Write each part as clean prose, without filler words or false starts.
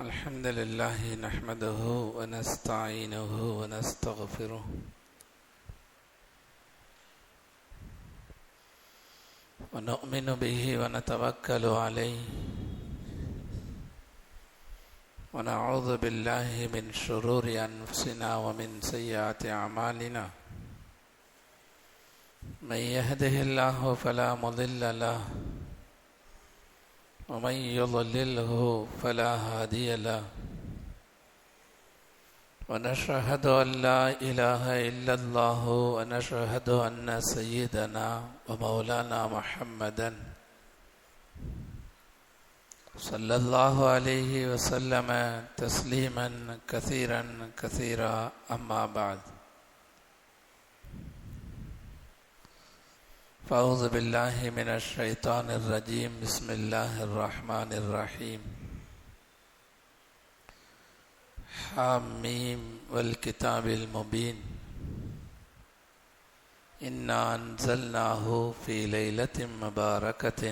الحمد لله نحمده ونستعينه ونستغفره ونؤمن به ونتوكل عليه ونعوذ بالله من شرور أنفسنا ومن سيئات أعمالنا من يهده الله فلا مضل له ومن يضلله فلا هادي له ونشهد أن لا إله إلا الله ونشهد أن سيدنا ومولانا محمدا صلى الله عليه وسلم تسليما كثيرا أما بعد فأعوذ بالله من الشيطان الرجيم بسم الله الرحمن الرحيم حاميم والكتاب المبين إنا أنزلناه في ليلة مباركة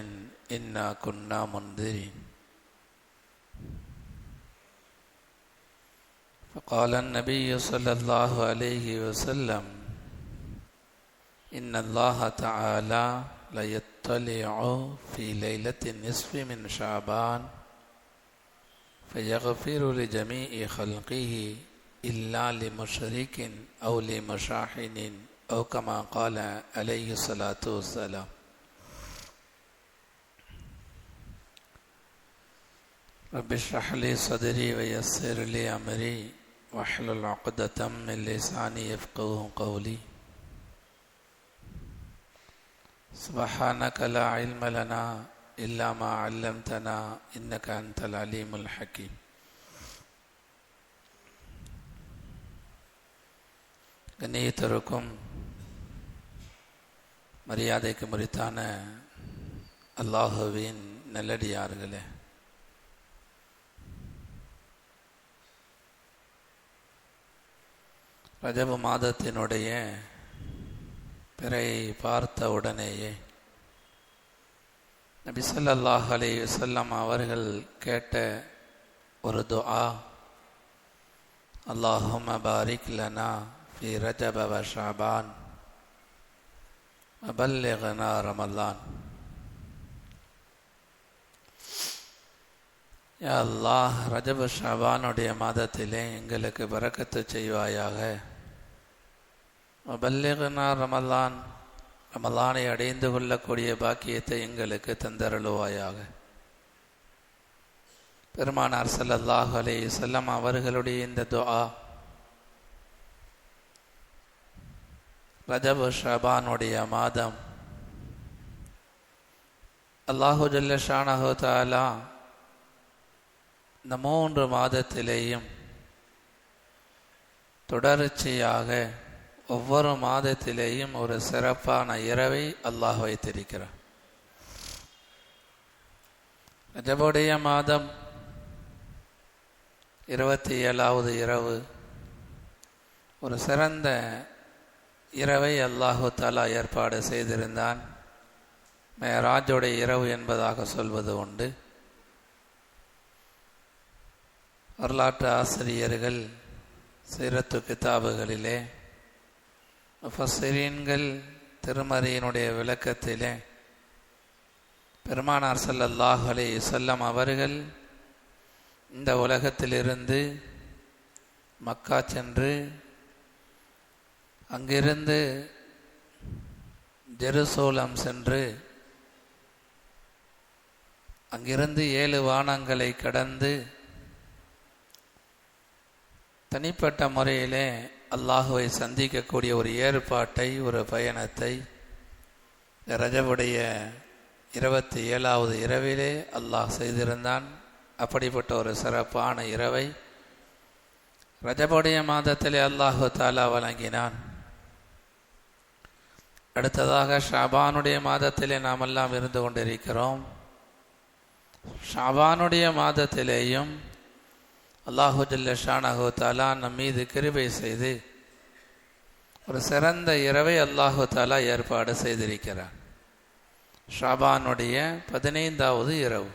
إنا كنا منذرين فقال النبي صلى الله عليه وسلم إن الله تعالى ليطلع في ليلة النصف من شعبان فيغفر لجميع خلقه إلا لمشرك أو لمشاحن أو كما قال عليه الصلاة والسلام. رب اشرح لي صدري ويسر لي أمري واحلل عقدة من لساني يفقهوا قولي. سبحانك لا علم لنا إلا ما علمتنا إنك أنت العليم الحكيم. கண்ணியத்திற்கும் மரியாதைக்கு முரித்தான அல்லாஹுவின் நல்லடியார்களே, ரஜப மாதத்தினுடைய பிறையை பார்த்த உடனேயே நபி ஸல்லல்லாஹு அலைஹி வஸல்லம் அவர்கள் கேட்ட ஒரு துஆ, அல்லாஹும்ம பாரிக் லனா ஃபி ரஜப வ ஷஅபான் வ பல்லிக்னா ரமலான். யா அல்லாஹ், ரஜப ஷஅபானுடைய மாதத்திலே எங்களுக்கு பரக்கத்து செய்வாயாக. வபல்லிக்னா ரமலான், ரமலானை அடைந்து கொள்ளக்கூடிய பாக்கியத்தை எங்களுக்கு தந்தருளுவாயாக. பெருமானார் ஸல்லல்லாஹு அலைஹி வஸல்லம் அவர்களுடைய இந்த துஆ ரஜப ஷஅபானுடைய மாதம் அல்லாஹு ஜல்ல ஷானஹு தஆலா இந்த 3 மாதத்திலேயும் தொடர்ச்சியாக ஒவ்வொரு மாதத்திலேயும் ஒரு சிறப்பான இரவை அல்லாஹ் வைத்திருக்கிறார். ரஜபுடைய மாதம் 27வது இரவு ஒரு சிறந்த இரவை அல்லாஹு தஆலா ஏற்பாடு செய்திருந்தான். மேராஜுடைய இரவு என்பதாக சொல்வது உண்டு. வரலாற்று ஆசிரியர்கள் சீரத்து கிதாபுகளிலே, முஃபஸ்ஸிரீன்கள் திருமறையினுடைய விளக்கத்திலே பெருமானார் ஸல்லல்லாஹு அலைஹி வஸல்லம் அவர்கள் இந்த உலகத்திலிருந்து மக்கா சென்று அங்கிருந்து ஜெருசலேம் சென்று அங்கிருந்து 7 வானங்களை கடந்து தனிப்பட்ட முறையிலே அல்லாஹுவை சந்திக்கக்கூடிய ஒரு ஏற்பாட்டை, ஒரு பயணத்தை ரஜபுடைய 27வது இரவிலே அல்லாஹ் செய்திருந்தான். அப்படிப்பட்ட ஒரு சிறப்பான இரவை ரஜபுடைய மாதத்திலே அல்லாஹு தஆலா வழங்கினான். அடுத்ததாக ஷாபானுடைய மாதத்திலே நாம் எல்லாம் இருந்து கொண்டிருக்கிறோம். ஷாபானுடைய மாதத்திலேயும் அல்லாஹு ஜல்ல ஷானஹு தஆலா நம் மீது கிருபை செய்து ஒரு சிறந்த இரவை அல்லாஹு தஆலா ஏற்பாடு செய்திருக்கிறார். ஷாபானுடைய 15வது இரவு.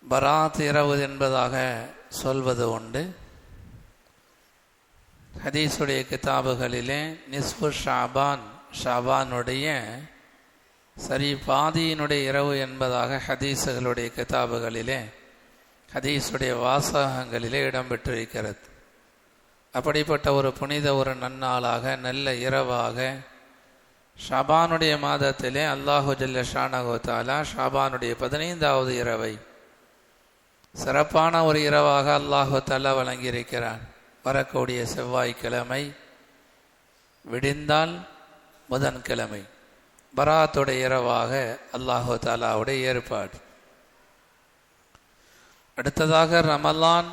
பராத் இரவு என்பதாக சொல்வது உண்டு. ஹதீஸுடைய கிதாபுகளிலே நிஸ்பு ஷாபான், ஷாபானுடைய சரி பாதியினுடைய இரவு என்பதாக ஹதீஸுகளுடைய கிதாபுகளிலே, ஹதீஸுடைய வாசகங்களிலே இடம்பெற்றிருக்கிறது. அப்படிப்பட்ட ஒரு புனித ஒரு நன்னாளாக, நல்ல இரவாக ஷாபானுடைய மாதத்திலே அல்லாஹு ஜல்ல ஷானஹு தஆலா ஷாபானுடைய 15வது இரவை சிறப்பான ஒரு இரவாக அல்லாஹு தஆலா வழங்கியிருக்கிறான். வரக்கூடிய செவ்வாய்க்கிழமை விடிந்தால் புதன்கிழமை பராத்துடைய இரவாக அல்லாஹு தஆலாவுடைய ஏற்பாடு. அடுத்ததாக ரமலான்,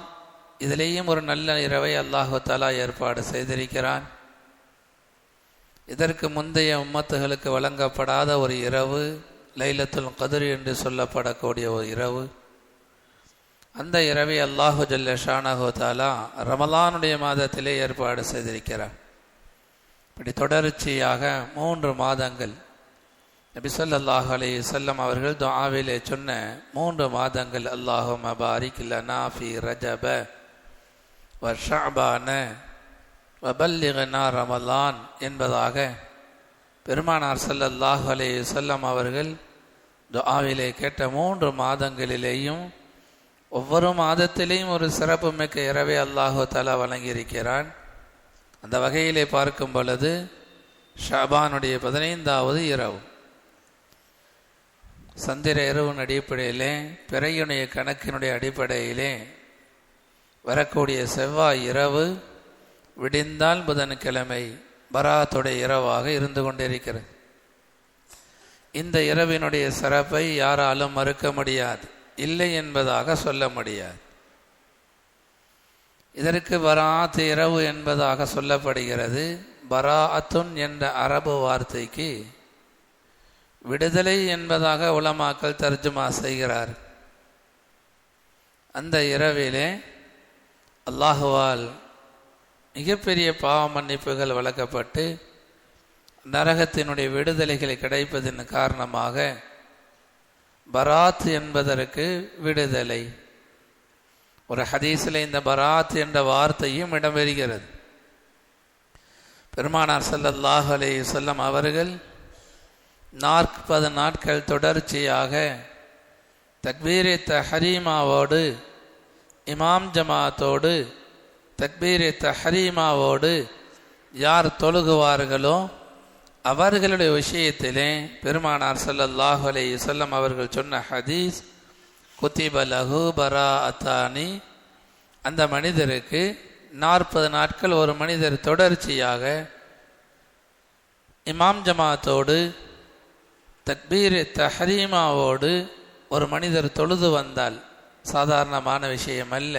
இதிலேயும் ஒரு நல்ல இரவை அல்லாஹு தஆலா ஏற்பாடு செய்திருக்கிறான். இதற்கு முந்தைய உம்மத்துகளுக்கு வழங்கப்படாத ஒரு இரவு லைலத்துல் கத்ர் என்று சொல்லப்படக்கூடிய ஒரு இரவு. அந்த இரவை அல்லாஹு ஜல்ல ஷானஹு தஆலா ரமலானுடைய மாதத்திலே ஏற்பாடு செய்திருக்கிறார். இப்படி தொடர்ச்சியாக 3 மாதங்கள் நபி ஸல்லல்லாஹு அலைஹி வஸல்லம் அவர்கள் துஆவிலே சொன்ன 3 மாதங்கள், அல்லாஹும்ம பாரிக் லனா ஃபீ ரஜப வ ஷஅபான வ பல்லிக்னா ரமலான் என்பதாக பெருமானார் ஸல்லல்லாஹு அலைஹி வஸல்லம் அவர்கள் துஆவிலே கேட்ட 3 மாதங்களிலேயும் ஒவ்வொரு மாதத்திலேயும் ஒரு சிறப்பு மிக்க இரவை அல்லாஹு தஆலா வழங்கியிருக்கிறான். அந்த வகையிலே பார்க்கும் பொழுது ஷாபானுடைய 15வது இரவு சந்திர இரவின் அடிப்படையிலே, பிறையுடைய கணக்கினுடைய அடிப்படையிலே வரக்கூடிய செவ்வாய் இரவு விடிந்தால் புதன்கிழமை பராத்துடைய இரவாக இருந்து கொண்டிருக்கிறது. இந்த இரவினுடைய சிறப்பை யாராலும் மறுக்க முடியாது, இல்லை என்பதாக சொல்ல முடியாது. இதற்கு பராத் இரவு என்பதாக சொல்லப்படுகிறது. பராஅத்துன் என்ற அரபு வார்த்தைக்கு விடுதலை என்பதாக உலமாக்கள் தர்ஜுமா செய்கிறார். அந்த இரவிலே அல்லாஹுவால் மிகப்பெரிய பாவ மன்னிப்புகள் வழங்கப்பட்டு நரகத்தினுடைய விடுதலைகளை கிடைப்பதன் காரணமாக பராத் என்பதற்கு விடுதலை. ஒரு ஹதீஸில் இந்த பராத் என்ற வார்த்தையும் இடம்பெறுகிறது. பெருமானார் ஸல்லல்லாஹு அலைஹி வஸல்லம் அவர்கள் 40 நாட்கள் தொடர்ச்சியாக தக்பீரே தஹரீமாவோடு, இமாம் ஜமாத்தோடு, தக்பீரே தஹரீமாவோடு யார் தொழுகுவார்களோ அவர்களுடைய விஷயத்திலே பெருமானார் ஸல்லல்லாஹு அலைஹி வஸல்லம் அவர்கள் சொன்ன ஹதீஸ், குத்திப லஹு பராஅத்தானி, அந்த மனிதருக்கு 40 நாட்கள் ஒரு மனிதர் தொடர்ச்சியாக இமாம் ஜமாத்தோடு தக்பீர் தஹரீமாவோடு ஒரு மனிதர் தொழுது வந்தால், சாதாரணமான விஷயம் அல்ல,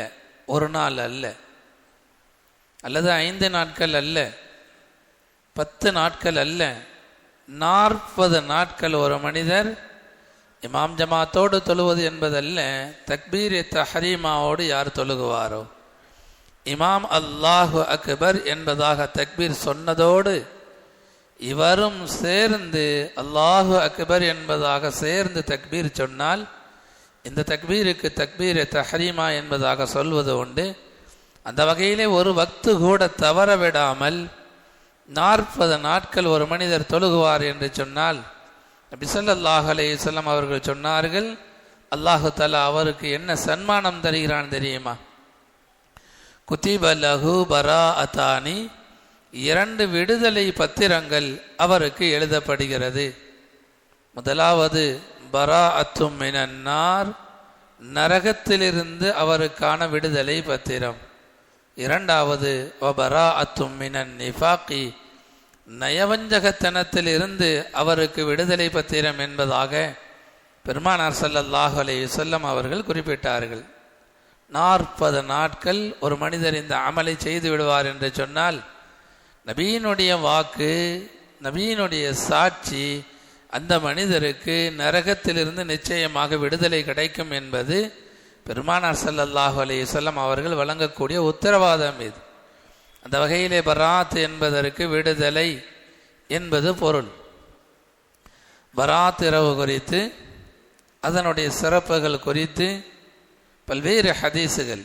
ஒரு நாள் அல்ல, அல்லது 5 நாட்கள் அல்ல, 10 நாட்கள் அல்ல, 40 நாட்கள் ஒரு மனிதர் இமாம் ஜமாத்தோடு தொழுவது என்பதல்ல, தக்பீர் தஹரீமாவோடு யார் தொழுகுவாரோ, இமாம் அல்லாஹு அக்பர் என்பதாக தக்பீர் சொன்னதோடு இவரும் சேர்ந்து அல்லாஹு அக்பர் என்பதாக சேர்ந்து தக்பீர் சொன்னால், இந்த தக்பீருக்கு தக்பீர் தஹரீமா என்பதாக சொல்வது உண்டு. அந்த வகையிலே ஒரு வக்து கூட தவற விடாமல் 40 நாட்கள் ஒரு மனிதர் தொழுகுவார் என்று சொன்னால், நபி ஸல்லல்லாஹு அலைஹி வஸல்லம் அவர்கள் சொன்னார்கள், அல்லாஹு தஆலா அவருக்கு என்ன சன்மானம் தருகிறான் தெரியுமா? குத்திப லஹு பராஅத்தானி, 2 விடுதலை பத்திரங்கள் அவருக்கு எழுதப்படுகிறது. முதலாவது பராஅத்தும் மினன்னார், நரகத்திலிருந்து அவருக்கான விடுதலை பத்திரம். இரண்டாவது வபராஅத்தும் மினன் நிஃபாகி, நயவஞ்சகத்தனத்திலிருந்து அவருக்கு விடுதலை பத்திரம் என்பதாக பெருமானார் ஸல்லல்லாஹு அலைஹி வஸல்லம் அவர்கள் குறிப்பிட்டார்கள். 40 நாட்கள் ஒரு மனிதர் இந்த அமலை செய்து விடுவார் என்று சொன்னால், நபியினுடைய வாக்கு, நபியினுடைய சாட்சி அந்த மனிதருக்கு நரகத்திலிருந்து நிச்சயமாக விடுதலை கிடைக்கும் என்பது பெருமானார் ஸல்லல்லாஹு அலைஹி வஸல்லம் அவர்கள் வழங்கக்கூடிய உத்தரவாதம் இது. அந்த வகையிலே பராத் என்பதற்கு விடுதலை என்பது பொருள். பராத் இரவு குறித்து அதனுடைய சிறப்புகள் குறித்து பல்வேறு ஹதீஸுகள்,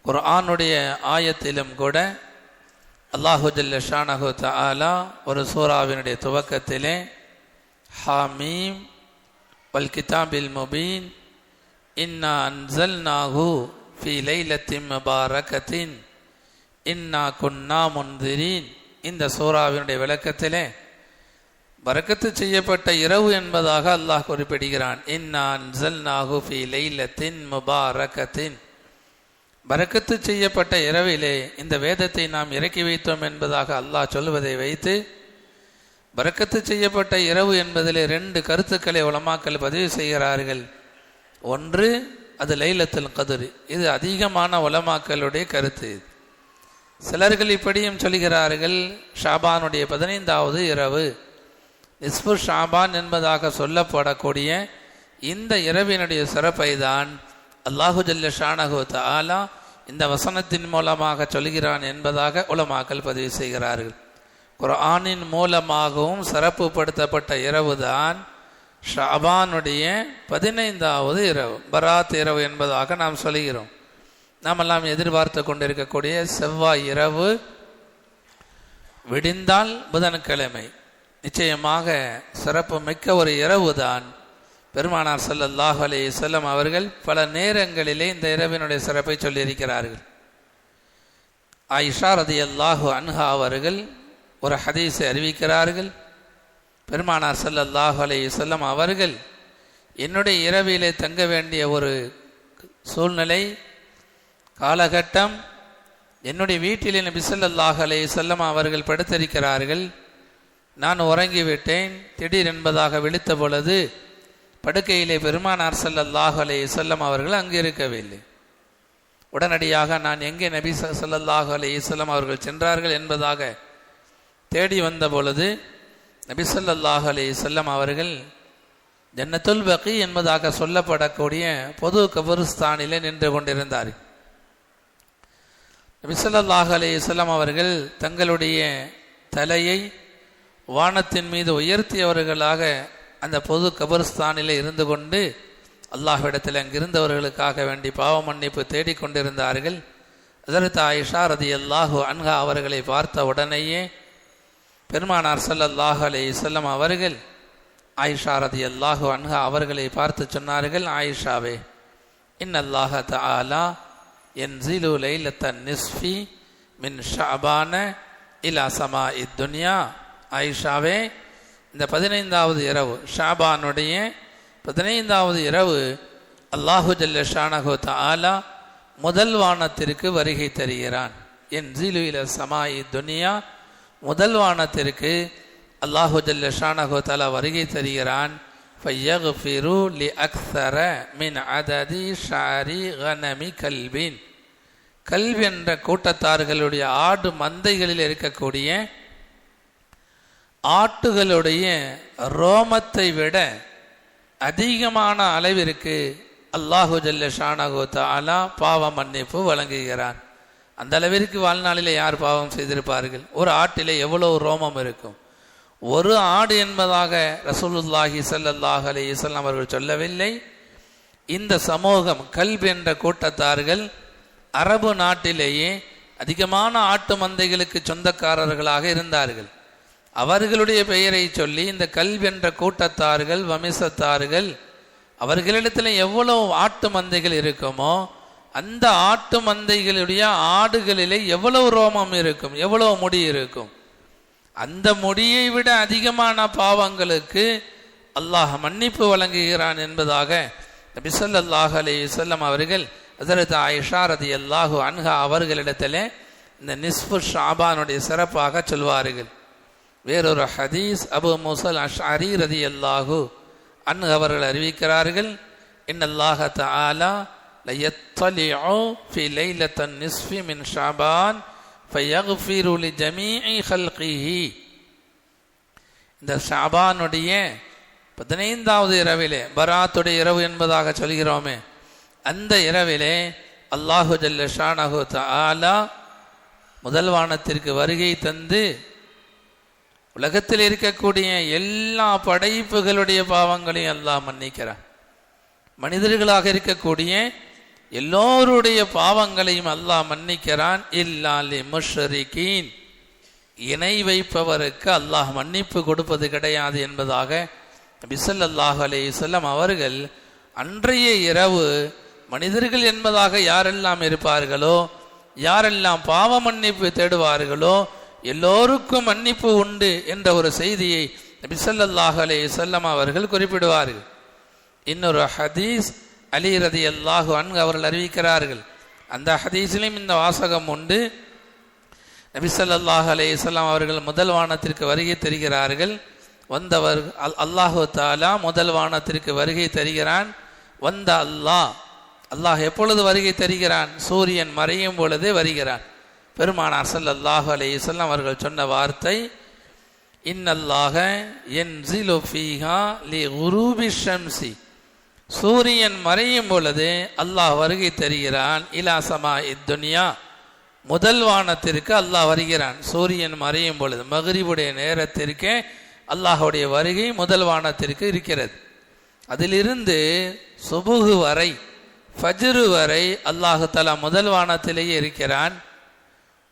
குர்ஆனுடைய ஆயத்திலும் கூட அல்லாஹு ஜல்ல ஷானஹு தஆலா ஒரு சூராவினுடைய துவக்கத்திலே ஹாமீம் வல் கிதாபில் முபீன் இன்னா அன்ஸல்நாஹு ஃபீ லைலத்தின் முபாரகத்தின் இன்னா குன்னா முன்திரீன், இந்த சூராவினுடைய விளக்கத்திலே பரக்கத்து செய்யப்பட்ட இரவு என்பதாக அல்லாஹ் குறிப்பிடுகிறான். இன்னா அன்ஸல்நாஹு ஃபீ லைலத்தின் முபாரகத்தின், பரக்கத்து செய்யப்பட்ட இரவிலே இந்த வேதத்தை நாம் இறக்கி வைத்தோம் என்பதாக அல்லாஹ் சொல்வதை வைத்து பரக்கத்து செய்யப்பட்ட இரவு என்பதிலே 2 கருத்துக்களை உலமாக்கள் பதிவு செய்கிறார்கள். ஒன்று, அது லைலத்துல் கத்ர். இது அதிகமான உலமாக்களுடைய கருத்து. சிலர்கள் இப்படியும் சொல்கிறார்கள், ஷாபானுடைய 15வது இரவு, நிஸ்பு ஷாபான் என்பதாக சொல்லப்படக்கூடிய இந்த இரவினுடைய சிறப்பை தான் அல்லாஹு ஜல்ல ஷானஹு தஆலா இந்த வசனத்தின் மூலமாக சொல்கிறான் என்பதாக உலமாக்கள் பதிவு செய்கிறார்கள். குர்ஆனின் மூலமாகவும் சிறப்பு படுத்தப்பட்ட இரவு தான் ஷாபானுடைய 15வது இரவு, பராத் இரவு என்பதாக நாம் சொல்கிறோம். நாமெல்லாம் எதிர்பார்த்து கொண்டிருக்கக்கூடிய செவ்வாய் இரவு விடிந்தால் புதன்கிழமை நிச்சயமாக சிறப்பு மிக்க ஒரு இரவு தான். பெருமானார் ஸல்லல்லாஹு அலைஹி வஸல்லம் அவர்கள் பல நேரங்களிலே இந்த இரவினுடைய சிறப்பை சொல்லியிருக்கிறார்கள். ஆயிஷா ரலியல்லாஹு அன்ஹா அவர்கள் ஒரு ஹதீஸை அறிவிக்கிறார்கள். பெருமானார் ஸல்லல்லாஹு அலைஹி வஸல்லம் அவர்கள் என்னுடைய இரவிலே தங்க வேண்டிய ஒரு சூழ்நிலை காலகட்டம், என்னுடைய வீட்டிலே நபி ஸல்லல்லாஹு அலைஹி வஸல்லம் அவர்கள் படுத்திருக்கிறார்கள். நான் உறங்கிவிட்டேன். திடீர் என்பதாக விழித்த பொழுது படுக்கையிலே பெருமானார் ஸல்லல்லாஹு அலைஹி வஸல்லம் அவர்கள் அங்கு இருக்கவில்லை. உடனடியாக நான் எங்கே நபி ஸல்லல்லாஹு அலைஹி வஸல்லம் அவர்கள் சென்றார்கள் என்பதாக தேடி வந்த பொழுது நபி ஸல்லல்லாஹு அலைஹி வஸல்லம் அவர்கள் ஜன்னத்துல் பகீ என்பதாக சொல்லப்படக்கூடிய பொது கபருஸ்தானிலே நின்று கொண்டிருந்தார். நபி ஸல்லல்லாஹு அலைஹி வஸல்லம் அவர்கள் தங்களுடைய தலையை வானத்தின் மீது உயர்த்தியவர்களாக அந்த பொது கபருஸ்தானிலே இருந்து கொண்டு அல்லாஹ்விடத்தில் அங்கிருந்தவர்களுக்காக வேண்டி பாவ மன்னிப்பு தேடிக்கொண்டிருந்தார்கள். ஹஜ்ரத் ஆயிஷா ரலியல்லாஹு அன்ஹா அவர்களை பார்த்த உடனேயே பெருமானார் ஸல்லல்லாஹு அலைஹி வஸல்லம் அவர்கள் ஆயிஷா ரலியல்லாஹு அன்ஹா அவர்களை பார்த்து சொன்னார்கள், ஆயிஷாவே, இன்னல்லாஹ தஆலா யன்ஸிலு லைலத்தன் நிஸ்ஃபி மின் ஷஅபான இலா ஸமாஇத் துன்யா. ஆயிஷாவே, இந்த 15வது இரவு, ஷாபானுடைய 15வது இரவு அல்லாஹு ஜல்ல ஷானஹு தஆலா முதல் வானத்திற்கு வருகை தருகிறான். யன்ஸிலு இலா ஸமாஇத் துன்யா, முதல் வானத்திற்கு அல்லாஹு ஜல்ல ஷானஹு தஆலா வருகை தருகிறான். ஃபயக்ஃபிரு லிஅக்ஸர மின் அததி ஷாரி கனமி கல்பின், கல்வி என்ற கூட்டத்தார்களுடைய ஆடு மந்தைகளில் இருக்கக்கூடிய ஆட்டுகளுடைய ரோமத்தை விட அதிகமான அளவிற்கு அல்லாஹு ஜல்ல ஷானஹு தஆலா பாவ மன்னிப்பு வழங்குகிறான். அந்த அளவிற்கு வாழ்நாளிலே யார் பாவம் செய்திருப்பார்கள்? ஒரு ஆட்டிலே எவ்வளவு ரோமம் இருக்கும்? ஒரு ஆடு என்பதாக ரசூலுல்லாஹி ஸல்லல்லாஹு அலைஹி வஸல்லம் அவர்கள் சொல்லவில்லை. இந்த சமூகம் கல்ப் என்ற கூட்டத்தார்கள் அரபு நாட்டிலேயே அதிகமான ஆட்டு மந்தைகளுக்கு சொந்தக்காரர்களாக இருந்தார்கள். அவர்களுடைய பெயரை சொல்லி இந்த கல்ப் என்ற கூட்டத்தார்கள் வம்சத்தார்கள் அவர்களிடத்தில் எவ்வளவு ஆட்டு மந்தைகள் இருக்குமோ அந்த ஆட்டு மந்தைகளுடைய ஆடுகளிலே எவ்வளவு ரோமம் இருக்கும், எவ்வளவு முடி இருக்கும், அந்த முடியை விட அதிகமான பாவங்களுக்கு அல்லாஹ் மன்னிப்பு வழங்குகிறான் என்பதாக நபி ஸல்லல்லாஹு அலைஹி வஸல்லம் அவர்கள் ஹஜ்ரத் ஆயிஷா ரலியல்லாஹு அன்ஹா அவர்களிடத்திலே இந்த நிஸ்ஃபு ஷாபானுடைய சிறப்பாக சொல்வார்கள். வேறொரு ஹதீஸ் அபு மூஸல் அஷ்அரி ரலியல்லாஹு அன்ஹு அவர்கள் அறிவிக்கிறார்கள், இன்னல்லாஹ தஆலா லயத்தலிஉ ஃபி லைலத்தன் நிஸ்ஃபி மின் ஷாபான் ஃபயக்ஃபிரு லிஜமீஇ ஹல்கிஹி. இந்த ஷாபானுடைய 15வது இரவிலே, பராத்துடைய இரவு என்பதாக சொல்கிறோமே, அந்த இரவிலே அல்லாஹு ஜல்ல ஷானஹு தஆலா முதல் வானத்திற்கு வருகை தந்து உலகத்தில் இருக்கக்கூடிய எல்லா படைப்புகளுடைய பாவங்களையும் அல்லாஹ் மன்னிக்கிறான். மனிதர்களாக இருக்கக்கூடிய எல்லோருடைய பாவங்களையும் அல்லாஹ் மன்னிக்கிறான். இல்லா லி முஷ்ரிகீன், இணை வைப்பவருக்கு அல்லாஹ் மன்னிப்பு கொடுப்பது கிடையாது என்பதாக நபி ஸல்லல்லாஹு அலைஹி வஸல்லம் அவர்கள் அன்றைய இரவு மனிதர்கள் என்பதாக யாரெல்லாம் இருப்பார்களோ, யாரெல்லாம் பாவ மன்னிப்பு தேடுவார்களோ எல்லோருக்கும் மன்னிப்பு உண்டு என்ற ஒரு செய்தியை நபி ஸல்லல்லாஹு அலைஹி வஸல்லம் அவர்கள் குறிப்பிடுவார்கள். இன்னொரு ஹதீஸ் அலி ரலியல்லாஹு அன்ஹு அவர்கள் அறிவிக்கிறார்கள். அந்த ஹதீஸிலும் இந்த வாசகம் உண்டு. நபி ஸல்லல்லாஹு அலைஹி வஸல்லம் அவர்கள் முதல் வானத்திற்கு வருகை தருகிறார்கள். வந்தவர் அல்லாஹு தஆலா முதல் வானத்திற்கு வருகை தருகிறான். வந்த அல்லாஹ் எப்பொழுது வருகை தருகிறான்? சூரியன் மறையும் பொழுதே வருகிறான். பெருமானார் ஸல்லல்லாஹு அலைஹி வஸல்லம் அவர்கள் சொன்ன வார்த்தை, இன்னல்லாஹ யன்ஸிலு ஃபீஹா லிகுரூபி ஷம்ஸி, சூரியன் மறையும் பொழுது அல்லாஹ் வருகை தருகிறான். இலா ஸமாஇத் துன்யா, முதல் வானத்திற்கு அல்லாஹ் வருகிறான். சூரியன் மறையும் பொழுது மக்ரிபுடைய நேரத்திற்கே அல்லாஹுடைய வருகை முதல் வானத்திற்கு இருக்கிறது. அதிலிருந்து சுபுஹு வரை, ஃபஜ்ரு வரை அல்லாஹு தஆலா முதல் வானத்திலேயே இருக்கிறான்.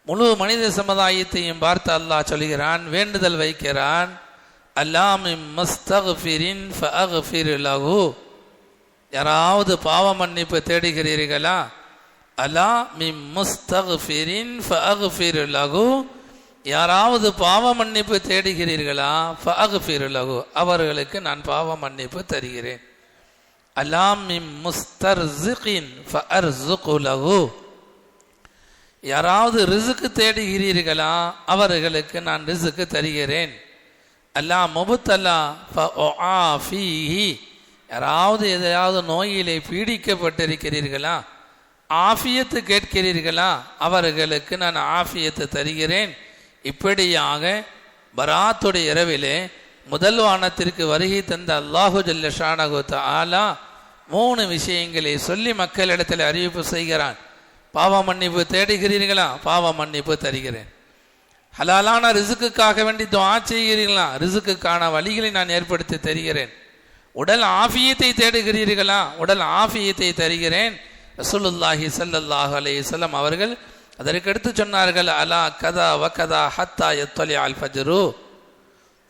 முழு மனித சமுதாயத்தையும் பார்த்து அல்லாஹ் சொல்கிறான், வேண்டுதல் வைக்கிறான். அல்லாமின் மஸ்தக்ஃபிரின் ஃபஅக்ஃபிர் லஹு, யாராவது பாவ மன்னிப்பு தேடுகிறீர்களா? அலா மின் முஸ்தக்ஃபிரின் ஃபஅக்ஃபிர் லஹு, யாராவது பாவ மன்னிப்பு தேடுகிறீர்களா? ஃபஅக்ஃபிர் லஹு, அவர்களுக்கு நான் பாவ மன்னிப்பு தருகிறேன். அலா மின் முஸ்தர்ஸிகின் ஃபஅர்ஸுகு லஹு, யாராவது ரிஸ்க் தேடுகிறீர்களா? அவர்களுக்கு நான் ரிஸ்க் தருகிறேன். அல்லா முபுத்தலா ஃபஆஃபீஹி, யாராவது எதையாவது நோயிலே பீடிக்கப்பட்டிருக்கிறீர்களா? ஆஃபியத்து கேட்கிறீர்களா? அவர்களுக்கு நான் ஆஃபியத்து தருகிறேன். இப்படியாக பராத்துடைய இரவிலே முதல் வானத்திற்கு வருகை தந்த அல்லாஹு ஜல்ல ஷானஹு தஆலா 3 விஷயங்களை சொல்லி மக்களிடத்தில் அறிவிப்பு செய்கிறான். பாவ மன்னிப்பு தேடுகிறீர்களா? பாவ மன்னிப்பு தருகிறேன். ஹலாலான ரிசுக்குக்காக வேண்டி துஆ செய்கிறீர்களா? ரிசுக்குக்கான வழிகளை நான் ஏற்படுத்தி தருகிறேன். உடல் ஆஃபியத்தை தேடுகிறீர்களா? உடல் ஆஃபியத்தை தருகிறேன். ரசூலுல்லாஹி ஸல்லல்லாஹு அலைஹி வஸல்லம் அவர்கள் அதற்கடுத்து சொன்னார்கள், அலா கதா வகதா ஹத்தா யத்லி அல் ஃபஜ்ரு,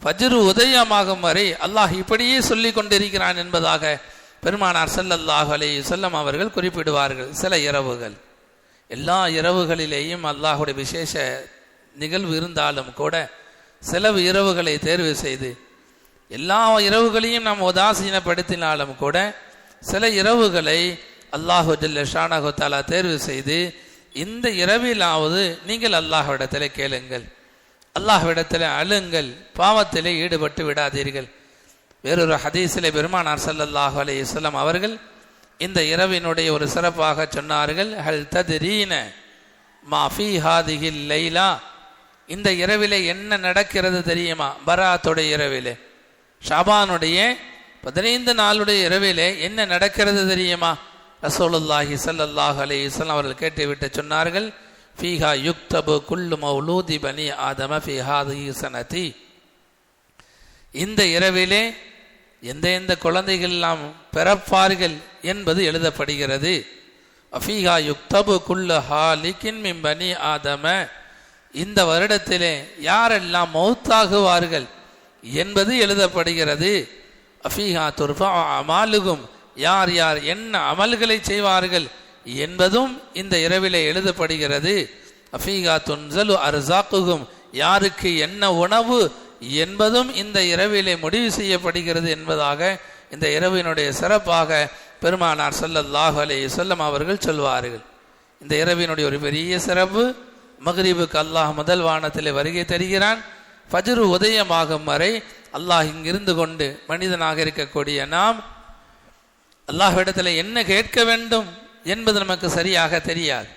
ஃபஜ்ரு உதயமாகும் வரை அல்லாஹ் இப்படியே சொல்லி கொண்டிருக்கிறான் என்பதாக பெருமானார் ஸல்லல்லாஹு அலைஹி வஸல்லம் அவர்கள் குறிப்பிடுவார்கள். சில இரவுகள், எல்லா இரவுகளிலேயும் அல்லாஹுடைய விசேஷ நிகழ்வு இருந்தாலும் கூட சில இரவுகளை தேர்வு செய்து, எல்லா இரவுகளையும் நாம் உதாசீனப்படுத்தினாலும் கூட சில இரவுகளை அல்லாஹு ஜல்ல ஷானஹு தஆலா தேர்வு செய்து, இந்த இரவிலாவது நீங்கள் அல்லாஹ்விடத்தில் கேளுங்கள், அல்லாஹ்விடத்தில் அழுங்கள், பாவத்திலே ஈடுபட்டு விடாதீர்கள். வேறொரு ஹதீஸிலே பெருமானார் ஸல்லல்லாஹு அலைஹி வஸல்லம் அவர்கள் இந்த இரவினுடைய ஒரு சிறப்பாக சொன்னார்கள், ஹல் தத்ரீன மா ஃபீ ஹாதிஹில் லைலா, இந்த இரவிலே என்ன நடக்கிறது தெரியுமா? பராத்துடைய இரவிலே, ஷாபானுடைய 15 நாளுடைய இரவிலே என்ன நடக்கிறது தெரியுமா? ரசூலுல்லாஹி ஸல்லல்லாஹு அலைஹி வஸல்லம் அவர்கள் கேட்டுவிட்டு சொன்னார்கள், ஃபீஹா யுக்தபு குல்லு மௌலூதி பனி ஆதம ஃபீ ஹாதிஹி ஸனதி, இந்த இரவிலே எந்த குழந்தைகள் எல்லாம் பிறப்பார்கள் என்பது எழுதப்படுகிறது. ஃபீஹா யுக்தபு குல்லு ஹாலிகின் மின் பனி ஆதம, இந்த வருடத்திலே யாரெல்லாம் மௌத்தாகுவார்கள் என்பது எழுதப்படுகிறது. ஃபீஹா துர்ஃபா அமாலுகும், யார் யார் என்ன அமல்களை செய்வார்கள் என்பதும் இந்த இரவிலே எழுதப்படுகிறது. ஃபீஹா துன்ஸலு அர்ஸாக்குகும், யாருக்கு என்ன உணவு என்பதும் இந்த இரவிலே முடிவு செய்யப்படுகிறது என்பதாக இந்த இரவினுடைய சிறப்பாக பெருமானார் ஸல்லல்லாஹு அலைஹி வஸல்லம் அவர்கள் சொல்வார்கள். இந்த இரவினுடைய ஒரு பெரிய சிறப்பு, மக்ரிபுக்கு அல்லாஹ் முதல் வானத்திலே வருகை தருகிறான். ஃபஜ்ரு உதயமாகும் வரை அல்லாஹ் இங்கிருந்து கொண்டு மனிதனாக இருக்கக்கூடிய நாம் அல்லாஹ்விடத்தில் என்ன கேட்க வேண்டும் என்பது நமக்கு சரியாக தெரியாது.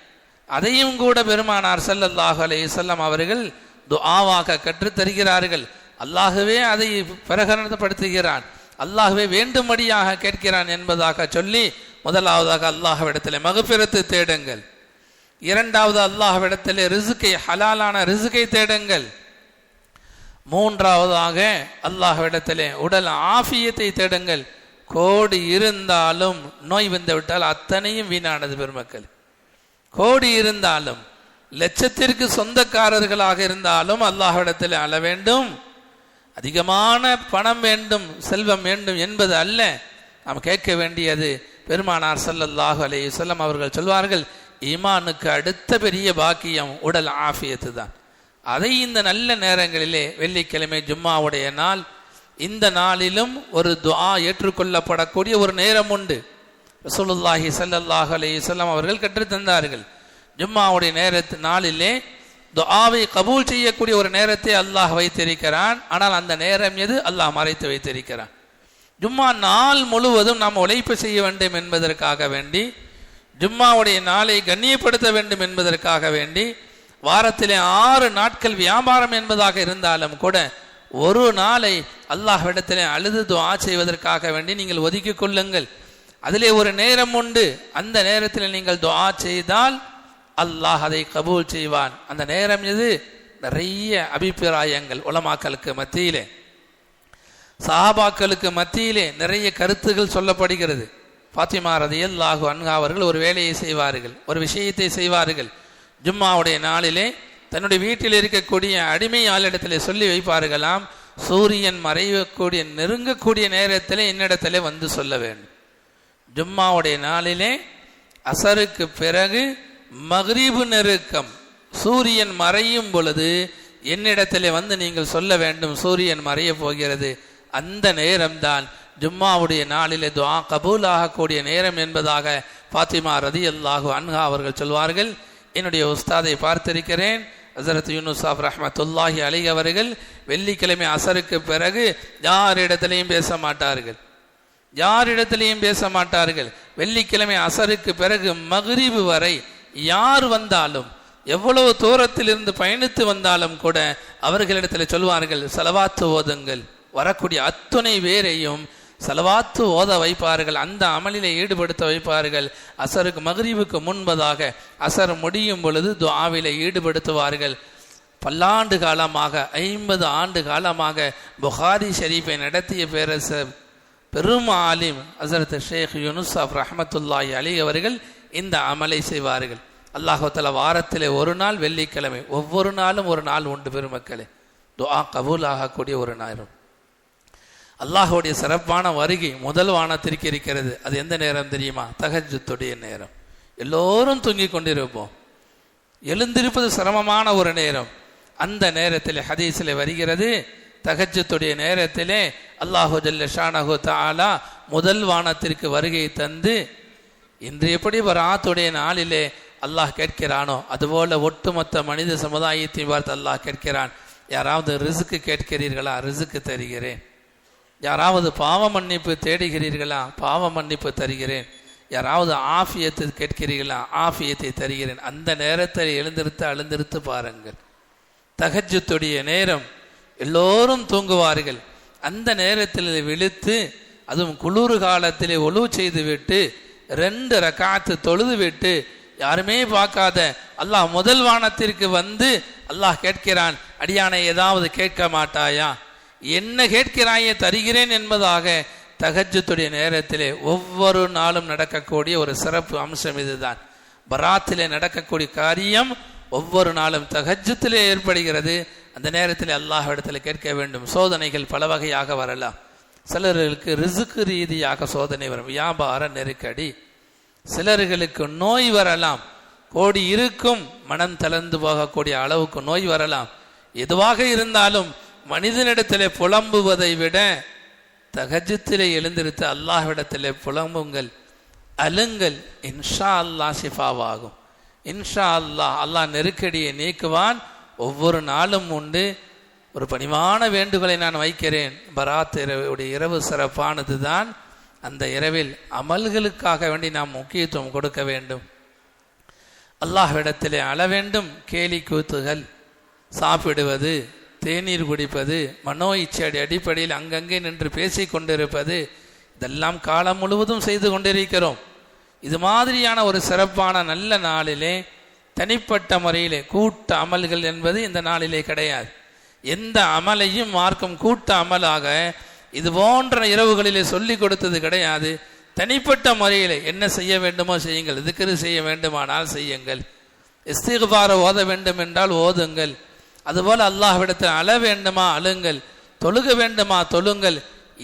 அதையும் கூட பெருமானார் ஸல்லல்லாஹு அலைஹி வஸல்லம் அவர்கள் துஆவாக கற்றுத் தருகிறார்கள். அல்லாஹ்வே அதை பிரகடனப்படுத்துகிறான், அல்லாஹ்வே வேண்டும்படியாக கேட்கிறான் என்பதாக சொல்லி, முதலாவதாக அல்லாஹ்விடத்தில் மக்ஃபிரத்து தேடுங்கள், இரண்டாவது அல்லாஹ்விடத்தில் ரிஸ்கை, ஹலாலான ரிஸ்கை தேடுங்கள், மூன்றாவதாக அல்லாஹ்விடத்திலே உடல் ஆஃபியத்தை தேடுங்கள். கோடி இருந்தாலும் நோய் வந்து விட்டால் அத்தனையும் வீணானது பெருமக்கள். கோடி இருந்தாலும் லட்சத்திற்கு சொந்தக்காரர்களாக இருந்தாலும் அல்லாஹ்விடத்தில் அழ வேண்டும். அதிகமான பணம் வேண்டும், செல்வம் வேண்டும் என்பது அல்ல. நாம் கேட்க வேண்டியது, பெருமானார் ஸல்லல்லாஹு அலைஹி வஸல்லம் அவர்கள் சொல்வார்கள், ஈமானுக்கு அடுத்த பெரிய பாக்கியம் உடல் ஆஃபியத்து தான். அதை இந்த நல்ல நேரங்களிலே, வெள்ளிக்கிழமை ஜும்மாவுடைய நாள், இந்த நாளிலும் ஒரு துஆ ஏற்றுக்கொள்ளப்படக்கூடிய ஒரு நேரம் உண்டு. ரசூலுல்லாஹி ஸல்லல்லாஹு அலைஹி வஸல்லம் அவர்கள் கற்றுத்தந்தார்கள், ஜும்மாவுடைய நாளிலே துஆவை கபூல் செய்யக்கூடிய ஒரு நேரத்தை அல்லாஹ் வைத்திருக்கிறான். ஆனால் அந்த நேரம் எது? அல்லாஹ் மறைத்து வைத்திருக்கிறான். ஜும்மா நாள் முழுவதும் நாம் உழைப்பு செய்ய வேண்டும் என்பதற்காக வேண்டி, ஜும்மாவுடைய நாளை கண்ணியப்படுத்த வேண்டும் என்பதற்காக வேண்டி, வாரத்திலே 6 நாட்கள் வியாபாரம் என்பதாக இருந்தாலும் கூட ஒரு நாளை அல்லாஹ்விடத்திலே அழுது துஆ செய்வதற்காக வேண்டி நீங்கள் ஒதுக்கி கொள்ளுங்கள். அதிலே ஒரு நேரம் உண்டு. அந்த நேரத்தில் நீங்கள் துஆ செய்தால் அல்லாஹ் அதை கபூல் செய்வான். அந்த நேரம் எது? நிறைய அபிப்பிராயங்கள் உலமாக்களுக்கு மத்தியிலே, சஹாபாக்களுக்கு மத்தியிலே நிறைய கருத்துகள் சொல்லப்படுகிறது. ஃபாத்திமா ரலியல்லாஹு அன்ஹா அவர்கள் ஒரு வேலையை செய்வார்கள், ஒரு விஷயத்தை செய்வார்கள். ஜும்மாவுடைய நாளிலே தன்னுடைய வீட்டில் இருக்கக்கூடிய அடிமை ஆளிடத்திலே சொல்லி வைப்பார்களாம், சூரியன் மறையக்கூடிய நெருங்கக்கூடிய நேரத்திலே என்னிடத்திலே வந்து சொல்ல வேண்டும். ஜும்மாவுடைய நாளிலே அசருக்கு பிறகு மக்ரிபு நெருக்கம், சூரியன் மறையும் பொழுது என்னிடத்திலே வந்து நீங்கள் சொல்ல வேண்டும், சூரியன் மறைய போகிறது. அந்த நேரம்தான் ஜும்மாவுடைய நாளிலே துஆ கபூல் ஆகக்கூடிய நேரம் என்பதாக ஃபாத்திமா ரலியல்லாஹு அன்ஹா அவர்கள் சொல்வார்கள். என்னுடைய உஸ்தாதை பார்த்திருக்கிறேன், ஹஸரத் யூனுஸ் ரஹ்மத்துல்லாஹி அலைஹி அவர்கள் வெள்ளிக்கிழமை அசருக்கு பிறகு யாரிடத்திலையும் பேச மாட்டார்கள், யாரிடத்திலையும் பேச மாட்டார்கள். வெள்ளிக்கிழமை அசருக்கு பிறகு மக்ரிபு வரை யார் வந்தாலும், எவ்வளவு தூரத்திலிருந்து பயணித்து வந்தாலும் கூட அவர்களிடத்தில் சொல்வார்கள், ஸலவாத்து ஓதுங்கள். வரக்கூடிய அத்துணை பேரையும் ஸலவாத்து ஓத வைப்பார்கள், அந்த அமலிலே ஈடுபடுத்த வைப்பார்கள். அசருக்கு மக்ரிபுக்கு முன்பதாக அசர் முடியும் பொழுது துஆவிலே ஈடுபடுத்துவார்கள். பல்லாண்டு காலமாக, 50 ஆண்டு காலமாக புகாரி ஷரீஃபை நடத்திய பேரரசர் பெரும் ஆலிம் ஹஸரத் ஷேக் யூனுஸ் ரஹ்மத்துல்லாஹி அலைஹி அவர்கள் இந்த அமலை செய்வார்கள். அல்லாஹ் தஆலா வாரத்திலே ஒரு நாள் வெள்ளிக்கிழமை, ஒவ்வொரு நாளும் ஒரு நாள் உண்டு பெருமக்களே, துஆ கபூல் ஆகக்கூடிய ஒரு நேரம். அல்லாஹுடைய சிறப்பான வருகை முதல் வானத்திற்கு இருக்கிறது. அது எந்த நேரம் தெரியுமா? தஹஜ்ஜுடைய நேரம். எல்லோரும் தூங்கிக் கொண்டிருப்போம், எழுந்திருப்பது சிரமமான ஒரு நேரம். அந்த நேரத்தில் ஹதீஸில் வருகிறது, தஹஜ்ஜுடைய நேரத்திலே அல்லாஹு ஜல்ல ஷானஹு தஆலா முதல் வானத்திற்கு வருகை தந்து, இன்று எப்படி பராத்துடைய நாளிலே அல்லாஹ் கேட்கிறானோ அதுபோல ஒட்டுமொத்த மனித சமுதாயத்தை பார்த்து அல்லாஹ் கேட்கிறான், யாராவது ரிஸ்க்கு கேட்கிறீர்களா? ரிஸ்க்கு தருகிறேன். யாராவது பாவ மன்னிப்பு தேடுகிறீர்களா? பாவ மன்னிப்பு தருகிறேன். யாராவது ஆஃபியத்தை கேட்கிறீர்களா? ஆஃபியத்தை தருகிறேன். அந்த நேரத்தில் எழுந்திருத்து பாருங்கள். தஹஜ்ஜுடைய நேரம், எல்லோரும் தூங்குவார்கள். அந்த நேரத்தில் விழித்து, அதுவும் குளிர் காலத்திலே ஒழு செய்து விட்டு 2 ரக்காத்து தொழுது விட்டு, யாருமே பார்க்காத அல்லாஹ் முதல் வானத்திற்கு வந்து அல்லாஹ் கேட்கிறான், அடியானை ஏதாவது கேட்க மாட்டாயா? என்ன கேட்கிறாயே தருகிறேன் என்பதாக தஹஜ்ஜுடைய நேரத்திலே ஒவ்வொரு நாளும் நடக்கக்கூடிய ஒரு சிறப்பு அம்சம் இதுதான். பராத்திலே நடக்கக்கூடிய காரியம் ஒவ்வொரு நாளும் தஹஜ்ஜுத்திலே ஏற்படுகிறது. அந்த நேரத்தில் அல்லாஹ்விடத்தில் கேட்க வேண்டும். சோதனைகள் பல வகையாக வரலாம். சிலர்களுக்கு ரிஸ்க் ரீதியாக சோதனை வரும், வியாபார நெருக்கடி. சிலர்களுக்கு நோய் வரலாம், கோடி இருக்கும் மனம் தளர்ந்து போகக்கூடிய அளவுக்கு நோய் வரலாம். எதுவாக இருந்தாலும் மனிதனிடத்திலே புலம்புவதை விட தஹஜ்ஜுத்திலே எழுந்திருத்து அல்லாஹ்விடத்திலே புலம்புங்கள், அழுங்கள். இன்ஷா அல்லாஹ் ஷிஃபாவாகும். இன்ஷா அல்லாஹ், அல்லாஹ் நெருக்கடியை நீக்குவான். ஒவ்வொரு நாளும் உண்டு. ஒரு பணிவான வேண்டுகோளை நான் வைக்கிறேன். பராத் இரவு சிறப்பானது தான். அந்த இரவில் அமல்களுக்காக வேண்டி நாம் முக்கியத்துவம் கொடுக்க வேண்டும். அல்லாஹ்விடத்திலே அழ வேண்டும். கேலி கூத்துகள், சாப்பிடுவது, தேநீர் குடிப்பது, மனோ இச்சை அடிப்படையில் அங்கங்கே நின்று பேசி கொண்டிருப்பது, இதெல்லாம் காலம் முழுவதும் செய்து கொண்டிருக்கிறோம். இது மாதிரியான ஒரு சிறப்பான நல்ல நாளிலே தனிப்பட்ட முறையிலே கூட்ட அமல்கள் என்பது இந்த நாளிலே கிடையாது. எந்த அமலையும் மார்க்கம் கூட்ட அமலாக இது போன்ற இரவுகளிலே சொல்லி கொடுத்தது கிடையாது. தனிப்பட்ட முறையில் என்ன செய்ய வேண்டுமோ செய்யுங்கள், திக்ரு செய்ய வேண்டுமானால் செய்யுங்கள், இஸ்திக்பார் ஓத வேண்டும் என்றால் ஓதுங்கள், அதுபோல் அல்லாஹ்விடத்தில் அழ வேண்டுமா அழுங்கள், தொழுக வேண்டுமா தொழுங்கள்.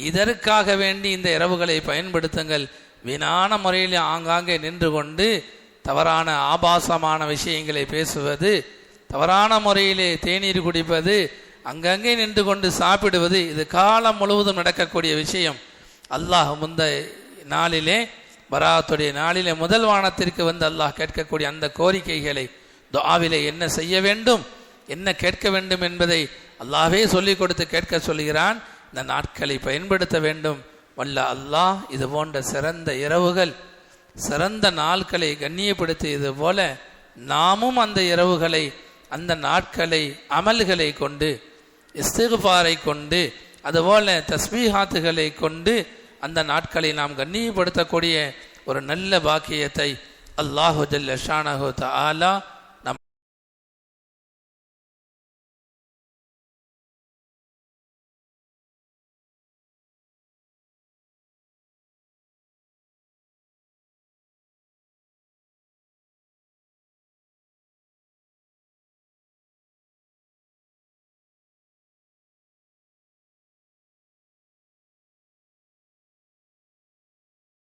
இதற்காக வேண்டி இந்த இரவுகளை பயன்படுத்துங்கள். வீணான முறையில் ஆங்காங்கே நின்று கொண்டு தவறான ஆபாசமான விஷயங்களை பேசுவது, தவறான முறையிலே தேநீர் குடிப்பது, அங்கங்கே நின்று கொண்டு சாப்பிடுவது, இது காலம் முழுவதும் நடக்கக்கூடிய விஷயம். அல்லாஹ் முந்த நாளிலே பராத்துடைய நாளிலே முதல் வானத்திற்கு வந்து அல்லாஹ் கேட்கக்கூடிய அந்த கோரிக்கைகளை துஆவிலே என்ன செய்ய வேண்டும், என்ன கேட்க வேண்டும் என்பதை அல்லாஹ்வே சொல்லிக் கொடுத்து கேட்க சொல்கிறான். இந்த நாட்களை பயன்படுத்த வேண்டும். வல்ல அல்லாஹ் இது போன்ற சிறந்த இரவுகள், சிறந்த நாட்களை கண்ணியப்படுத்தியது போல நாமும் அந்த இரவுகளை, அந்த நாட்களை அமல்களை கொண்டு, இஸ்திக்பாரை கொண்டு, அதுபோல தஸ்பீஹாத்துகளை கொண்டு அந்த நாட்களை நாம் கண்ணியப்படுத்தக்கூடிய ஒரு நல்ல பாக்கியத்தை அல்லாஹு ஜல்ல ஷானஹு தஆலா